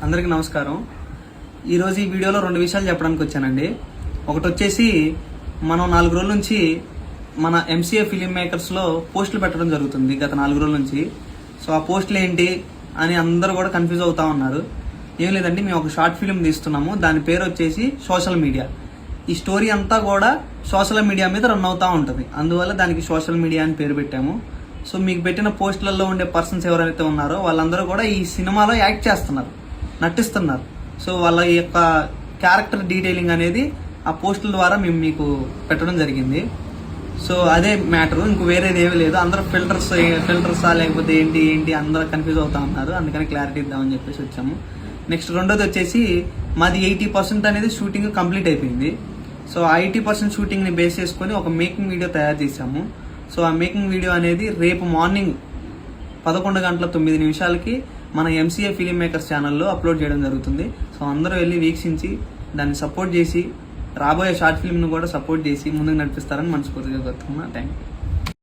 అందరికీ నమస్కారం. ఈరోజు ఈ వీడియోలో 2 విషయాలు చెప్పడానికి వచ్చానండి. ఒకటి వచ్చేసి మనం 4 రోజుల నుంచి మన ఎంసీఏ ఫిలిం మేకర్స్లో పోస్టులు పెట్టడం జరుగుతుంది గత 4 రోజుల నుంచి. సో ఆ పోస్టులు ఏంటి అని అందరూ కూడా కన్ఫ్యూజ్ అవుతా ఉన్నారు. ఏం లేదండి, మేము ఒక షార్ట్ ఫిలిం తీస్తున్నాము. దాని పేరు వచ్చేసి సోషల్ మీడియా. ఈ స్టోరీ అంతా కూడా సోషల్ మీడియా మీద రన్ అవుతూ ఉంటుంది. అందువల్ల దానికి సోషల్ మీడియా అని పేరు పెట్టాము. సో మీకు పెట్టిన పోస్టులలో ఉండే పర్సన్స్ ఎవరైతే ఉన్నారో వాళ్ళందరూ కూడా ఈ సినిమాలో యాక్ట్ చేస్తున్నారు, నటిస్తున్నారు. సో వాళ్ళ యొక్క క్యారెక్టర్ డీటెయిలింగ్ అనేది ఆ పోస్టుల ద్వారా మేము మీకు పెట్టడం జరిగింది. సో అదే మ్యాటరు, ఇంక వేరేది ఏమీ లేదు. అందరూ ఫిల్టర్సా లేకపోతే ఏంటి అందరూ కన్ఫ్యూజ్ అవుతా ఉన్నారు. అందుకని క్లారిటీ ఇద్దామని చెప్పేసి వచ్చాము. నెక్స్ట్ రెండోది వచ్చేసి మాది 80% అనేది షూటింగ్ కంప్లీట్ అయిపోయింది. సో ఆ 80% షూటింగ్ని బేస్ చేసుకొని ఒక మేకింగ్ వీడియో తయారు చేశాము. సో ఆ మేకింగ్ వీడియో అనేది రేపు మార్నింగ్ 11:09 మన ఎంసీఏ ఫిలిం మేకర్స్ ఛానల్లో అప్లోడ్ చేయడం జరుగుతుంది. సో అందరూ వెళ్ళి వీక్షించి దాన్ని సపోర్ట్ చేసి రాబోయే షార్ట్ ఫిల్మ్ను కూడా సపోర్ట్ చేసి ముందుకు నడిపిస్తారని మనస్ఫూర్తిగా కోరుతున్నా. Thank you.